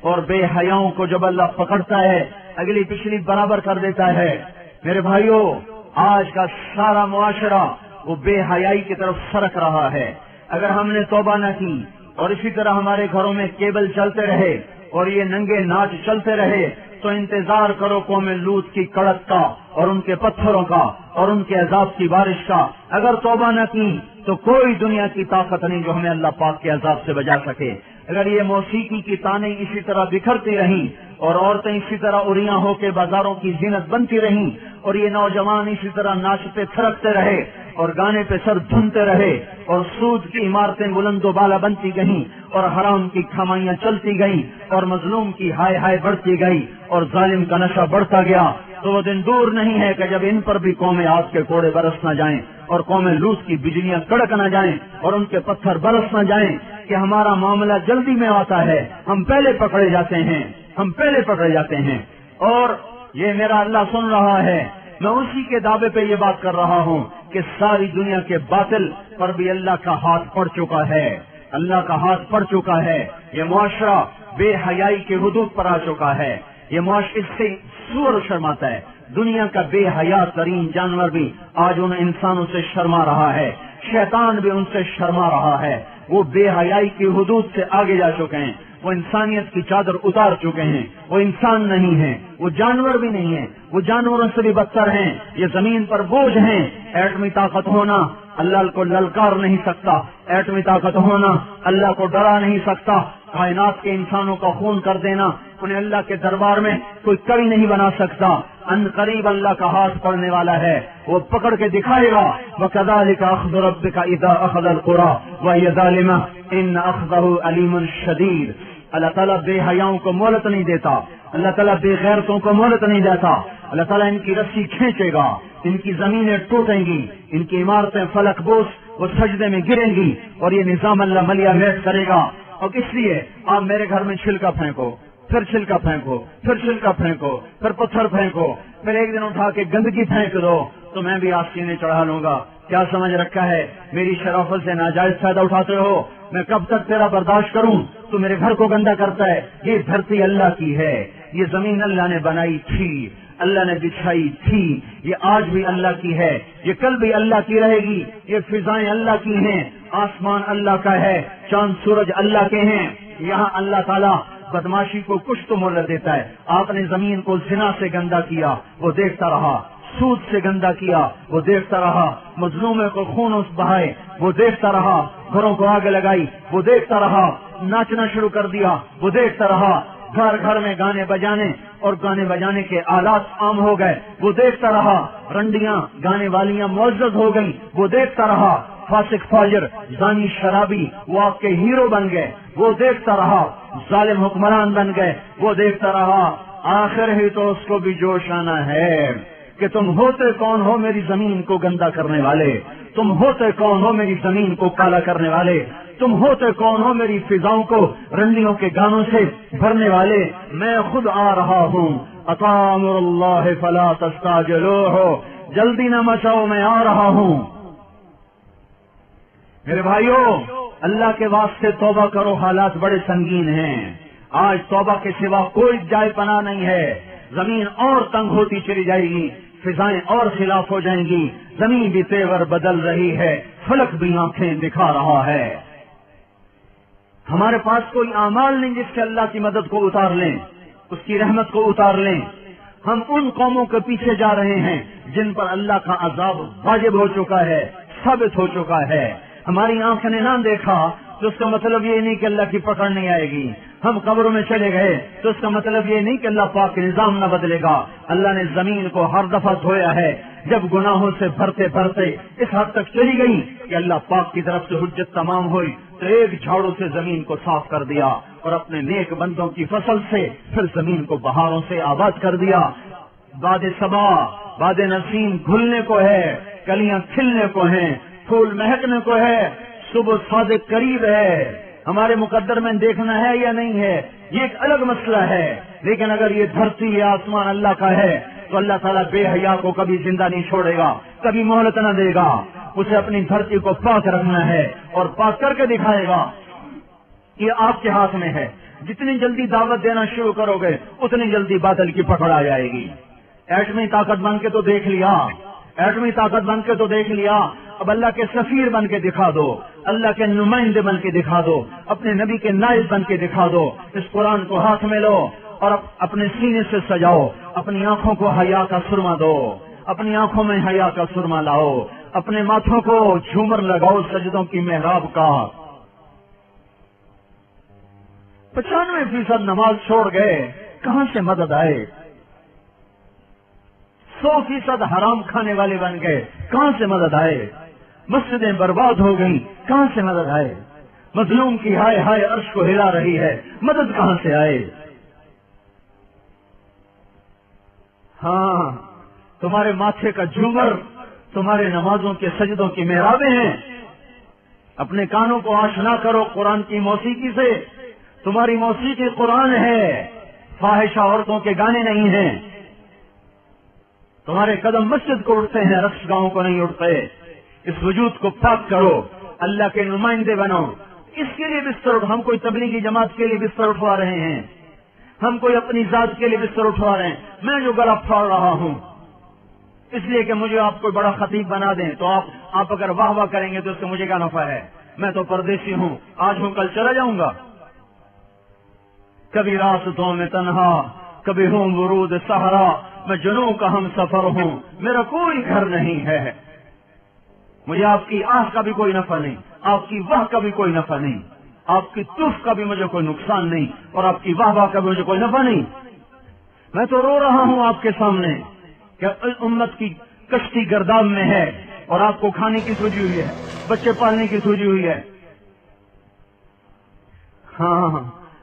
اور بے حیاؤں کو جب اللہ پکڑتا ہے اگلی پچھلی برابر کر دیتا ہے۔ میرے بھائیوں، آج کا سارا معاشرہ وہ بے حیائی کی طرف سرک رہا ہے۔ اگر ہم نے توبہ نہ کی اور اسی طرح ہمارے گھروں میں کیبل چلتے رہے اور یہ ننگے ناچ چلتے رہے تو انتظار کرو قوم لوط کی کڑک کا اور ان کے پتھروں کا اور ان کے عذاب کی بارش کا۔ اگر توبہ نہ کی تو کوئی دنیا کی طاقت نہیں جو ہمیں اللہ پاک کے عذاب سے بچا سکے۔ اگر یہ موسیقی کی تانیں اسی طرح بکھرتی رہیں اور عورتیں اسی طرح اریاں ہو کے بازاروں کی زینت بنتی رہیں اور یہ نوجوان اسی طرح ناچتے تھرکتے رہے اور گانے پہ سر دھنتے رہے اور سود کی عمارتیں بلند و بالا بنتی گئیں اور حرام کی کھمائیاں چلتی گئیں اور مظلوم کی ہائے ہائے بڑھتی گئی اور ظالم کا نشہ بڑھتا گیا، تو وہ دن دور نہیں ہے کہ جب ان پر بھی قوم عاد کے کوڑے برس نہ جائیں اور قوم لوط کی بجلیاں کڑک نہ جائیں اور ان کے پتھر برس نہ جائیں کہ ہمارا معاملہ جلدی میں آتا ہے، ہم پہلے پکڑے جاتے ہیں، ہم پہلے پکڑے جاتے ہیں۔ اور یہ میرا اللہ سن رہا ہے، میں اسی کے دعوے پہ یہ بات کر رہا ہوں کہ ساری دنیا کے باطل پر بھی اللہ کا ہاتھ پڑ چکا ہے، اللہ کا ہاتھ پڑ چکا ہے۔ یہ معاشرہ بے حیائی کے حدود پر آ چکا ہے، یہ معاشرہ اس سے سور شرماتا ہے۔ دنیا کا بے حیا ترین جانور بھی آج ان انسانوں سے شرما رہا ہے، شیطان بھی ان سے شرما رہا ہے۔ وہ بے حیائی کی حدود سے آگے جا چکے ہیں، وہ انسانیت کی چادر اتار چکے ہیں، وہ انسان نہیں ہیں، وہ جانور بھی نہیں ہیں، وہ جانوروں سے بھی بدتر ہیں، یہ زمین پر بوجھ ہیں۔ ایٹمی طاقت ہونا اللہ کو للکار نہیں سکتا، ایٹمی طاقت ہونا اللہ کو ڈرا نہیں سکتا، کائنات کے انسانوں کا خون کر دینا انہیں اللہ کے دربار میں کوئی کڑی نہیں بنا سکتا۔ ان قریب اللہ کا ہاتھ پڑنے والا ہے، وہ پکڑ کے دکھائے گا۔ وَكَذَلِكَ أَخْذُ رَبِّكَ إِذَا أَخَذَ الْقُرَىٰ وَهِيَ ظَالِمَةٌ إِنَّ أَخْذَهُ أَلِيمٌ شَدِيدٌ۔ اللہ تعالیٰ بے حیاؤں کو مہلت نہیں دیتا، اللہ تعالیٰ بے غیرتوں کو مہلت نہیں دیتا۔ اللہ تعالیٰ ان کی رسی کھینچے گا، ان کی زمینیں ٹوٹیں گی، ان کی عمارتیں فلک بوس وہ سجدے میں گریں گی اور یہ نظام اللہ ملیا میٹ کرے گا۔ اور اس لیے آپ میرے گھر میں چھلکا پھینکو، پھر چھلکا پھینکو، پھر چھلکا پھینکو، پھر پتھر پھینکو، پھر ایک دن اٹھا کے گندگی پھینک دو تو میں بھی آستینے چڑھا لوں گا۔ کیا سمجھ رکھا ہے؟ میری شرافت سے ناجائز فائدہ اٹھاتے ہو، میں کب تک تیرا برداشت کروں؟ تو میرے گھر کو گندا کرتا ہے۔ یہ دھرتی اللہ کی ہے، یہ زمین اللہ نے بنائی تھی، اللہ نے بچھائی تھی، یہ آج بھی اللہ کی ہے، یہ کل بھی اللہ کی رہے گی۔ یہ فضائیں اللہ کی ہیں، آسمان اللہ کا ہے، چاند سورج اللہ کے ہیں۔ یہاں اللہ تعالیٰ بدماشی کو کچھ تو مہلت دیتا ہے۔ آپ نے زمین کو زنا سے گندا کیا، وہ دیکھتا رہا، سود سے گندا کیا، وہ دیکھتا رہا، مظلومے کو خون بہائے، وہ دیکھتا رہا، گھروں کو آگ لگائی، وہ دیکھتا رہا، ناچنا شروع کر دیا، وہ دیکھتا رہا، گھر گھر میں گانے بجانے اور گانے بجانے کے آلات عام ہو گئے، وہ دیکھتا رہا، رنڈیاں گانے والیاں معزز ہو گئیں، وہ دیکھتا رہا، فاسق فاجر زانی شرابی وہ آپ کے ہیرو بن گئے، وہ دیکھتا رہا، ظالم حکمران بن گئے، وہ دیکھتا رہا۔ آخر ہی تو اس کو بھی جوش آنا ہے کہ تم ہوتے کون ہو میری زمین کو گندا کرنے والے، تم ہوتے کون ہو میری زمین کو کالا کرنے والے، تم ہوتے کون ہو میری فضاؤں کو رنڈیوں کے گانوں سے بھرنے والے۔ میں خود آ رہا ہوں، اتی امر اللہ فلا تستعجلوہ، جلدی نہ مچاؤ، میں آ رہا ہوں۔ میرے بھائیوں، اللہ کے واسطے توبہ کرو، حالات بڑے سنگین ہیں۔ آج توبہ کے سوا کوئی جائے پناہ نہیں ہے۔ زمین اور تنگ ہوتی چلی جائے گی، فضائیں اور خلاف ہو جائیں گی، زمین بھی تیور بدل رہی ہے، فلک بھی آنکھیں دکھا رہا ہے۔ ہمارے پاس کوئی اعمال نہیں جس سے اللہ کی مدد کو اتار لیں، اس کی رحمت کو اتار لیں۔ ہم ان قوموں کے پیچھے جا رہے ہیں جن پر اللہ کا عذاب واجب ہو چکا ہے، ثابت ہو چکا ہے۔ ہماری آنکھ نے نہ دیکھا تو اس کا مطلب یہ نہیں کہ اللہ کی پکڑ نہیں آئے گی۔ ہم قبروں میں چلے گئے تو اس کا مطلب یہ نہیں کہ اللہ پاک کے نظام نہ بدلے گا۔ اللہ نے زمین کو ہر دفعہ دھویا ہے، جب گناہوں سے بھرتے بھرتے اس حد تک چلی گئی کہ اللہ پاک کی طرف سے حجت تمام ہوئی تو ایک جھاڑو سے زمین کو صاف کر دیا اور اپنے نیک بندوں کی فصل سے پھر زمین کو بہاروں سے آباد کر دیا۔ باد صبا، باد نسیم کھلنے کو ہے، کلیاں کھلنے کو ہیں، پھول مہکنے کو ہے، صبح صادق قریب ہے۔ ہمارے مقدر میں دیکھنا ہے یا نہیں ہے یہ ایک الگ مسئلہ ہے، لیکن اگر یہ دھرتی یا آسمان اللہ کا ہے تو اللہ تعالیٰ بے حیا کو کبھی زندہ نہیں چھوڑے گا، کبھی مہلت نہ دے گا۔ اسے اپنی دھرتی کو پاک رکھنا ہے اور پاک کر کے دکھائے گا۔ یہ آپ کے ہاتھ میں ہے. جتنی جلدی دعوت دینا شروع کرو گے اتنی جلدی باطل کی پکڑ آ جائے گی. ایٹمی طاقت بن کے تو دیکھ لیا, ایٹمی طاقت بن کے تو دیکھ لیا, اب اللہ کے سفیر بن کے دکھا دو, اللہ کے نمائندے بن کے دکھا دو, اپنے نبی کے نائب بن کے دکھا دو. اس قرآن کو ہاتھ میں لو اور اپنے سینے سے سجاؤ, اپنی آنکھوں کو حیا کا سرما دو, اپنی آنکھوں میں حیا کا سرما لاؤ, اپنے ماتھوں کو جھومر لگاؤ سجدوں کی محراب کا. 95% نماز چھوڑ گئے, کہاں سے مدد آئے؟ 100% حرام کھانے والے بن گئے, کہاں سے مدد آئے؟ مسجدیں برباد ہو گئیں, کہاں سے مدد آئے؟ مظلوم کی ہائے ہائے عرش کو ہلا رہی ہے, مدد کہاں سے آئے؟ ہاں, تمہارے ماتھے کا جھومر تمہارے نمازوں کے سجدوں کی محرابیں ہیں. اپنے کانوں کو آشنا کرو قرآن کی موسیقی سے. تمہاری موسیقی قرآن ہے, فاحشہ عورتوں کے گانے نہیں ہیں. تمہارے قدم مسجد کو اٹھتے ہیں, رقص گاہوں کو نہیں اٹھتے. اس وجود کو پاک کرو, اللہ کے نمائندے بنو. اس کے لیے بستر ہم کوئی تبلیغی جماعت کے لیے بستر اٹھوا رہے ہیں, ہم کوئی اپنی ذات کے لیے بستر اٹھوا رہے ہیں. میں جو گلا پھاڑ رہا ہوں اس لیے کہ مجھے آپ کوئی بڑا خطیب بنا دیں, تو آپ اگر واہ واہ کریں گے تو اس سے مجھے کیا نفع ہے؟ میں تو پردیسی ہوں, آج ہوں کل چلا جاؤں گا. کبھی راستوں میں تنہا, کبھی ہوں ورود صحرا, میں جنوں کا ہم سفر ہوں, میرا کوئی گھر نہیں ہے. مجھے آپ کی آہ کا بھی کوئی نفع نہیں, آپ کی واہ کا بھی کوئی نفع نہیں, آپ کی تف کا بھی مجھے کوئی نقصان نہیں, اور آپ کی واہ واہ کا بھی مجھے کوئی نفع نہیں. میں تو رو رہا ہوں آپ کے سامنے کہ امت کی کشتی گرداب میں ہے, اور آپ کو کھانے کی سوجی ہوئی ہے, بچے پالنے کی سوجی ہوئی ہے. ہاں,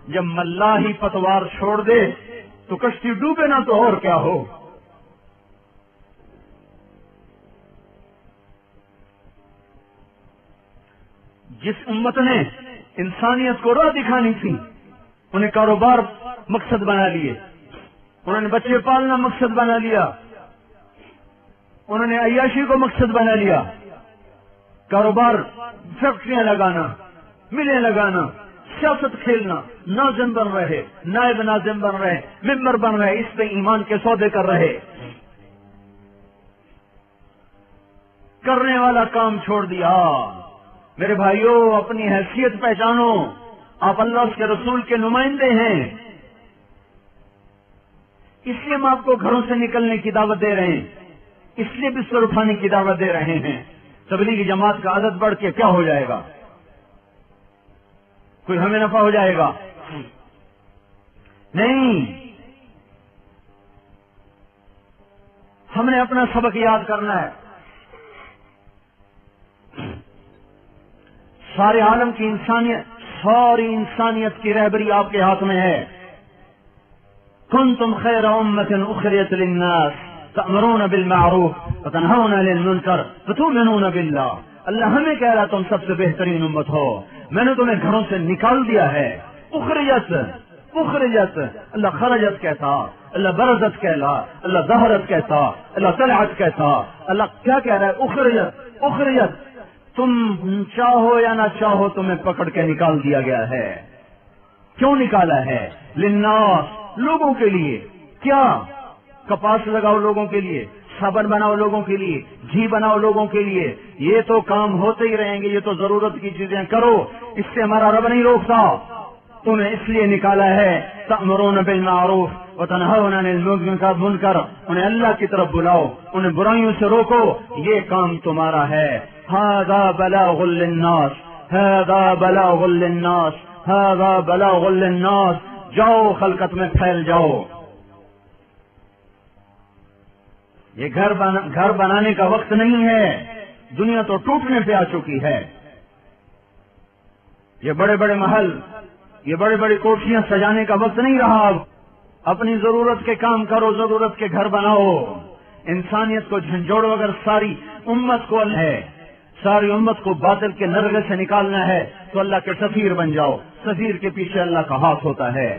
جب ملا ہی پتوار چھوڑ دے تو کشتی ڈوبے نہ تو اور کیا ہو. جس امت نے انسانیت کو راہ دکھانی تھی, انہیں کاروبار مقصد بنا لیے, انہوں نے بچے پالنا مقصد بنا لیا, انہوں نے عیاشی کو مقصد بنا لیا. کاروبار, فیکٹریاں لگانا, ملیں لگانا, سیاست کھیلنا, ناظم بن رہے, نائب ناظم بن رہے, ممبر بن رہے, اس پہ ایمان کے سودے کر رہے. کرنے والا کام چھوڑ دیا. میرے بھائیوں, اپنی حیثیت پہچانو, آپ اللہ کے رسول کے نمائندے ہیں. اس لیے ہم آپ کو گھروں سے نکلنے کی دعوت دے رہے ہیں, اس لیے بستر اٹھانے کی دعوت دے رہے ہیں. تبلیغی جماعت کا عدد بڑھ کے کیا ہو جائے گا؟ کوئی ہمیں نفع ہو جائے گا؟ نہیں. ہم نے اپنا سبق یاد کرنا ہے. سارے عالم کی انسانیت, ساری انسانیت کی رہبری آپ کے ہاتھ میں ہے. کنتم خیر امۃ اخرجت للناس تأمرون بالمعروف وتنہون عن المنکر وتؤمنون باللہ. اللہ ہمیں کہہ رہا تم سب سے بہترین امت ہو, میں نے تمہیں گھروں سے نکال دیا ہے. اخرجت, اخرجت, اللہ خرجت کہتا, اللہ برزت کہلا, اللہ ظہرت کہتا, اللہ طلعت کہتا. اللہ کیا کہہ رہا ہے؟ اخرجت, اخرجت. تم چاہو یا نہ چاہو تمہیں پکڑ کے نکال دیا گیا ہے. کیوں نکالا ہے؟ للناس, لوگوں کے لیے. کیا؟ کپاس لگاؤ لوگوں کے لیے, صابن بناؤ لوگوں کے لیے, گھی بناؤ لوگوں کے لیے. یہ تو کام ہوتے ہی رہیں گے, یہ تو ضرورت کی چیزیں کرو, اس سے ہمارا رب نہیں روکتا. تمہیں اس لیے نکالا ہے تأمرون بالمعروف وتنہون عن المنکر, انہیں اللہ کی طرف بلاؤ, انہیں برائیوں سے روکو. یہ کام تمہارا ہے. ھذا بلاغ للناس, ھذا بلاغ للناس, ھذا بلاغ للناس. جاؤ خلقت میں پھیل جاؤ. یہ گھر بنانے کا وقت نہیں ہے, دنیا تو ٹوٹنے پہ آ چکی ہے. یہ بڑے بڑے محل, یہ بڑی بڑی کوٹھیاں سجانے کا وقت نہیں رہا. اپنی ضرورت کے کام کرو, ضرورت کے گھر بناؤ. انسانیت کو جھنجھوڑو. اگر ساری امت کو ہے, ساری امت کو باطل کے نرغے سے نکالنا ہے تو اللہ کے سفیر بن جاؤ. سفیر کے پیچھے اللہ کا ہاتھ ہوتا ہے.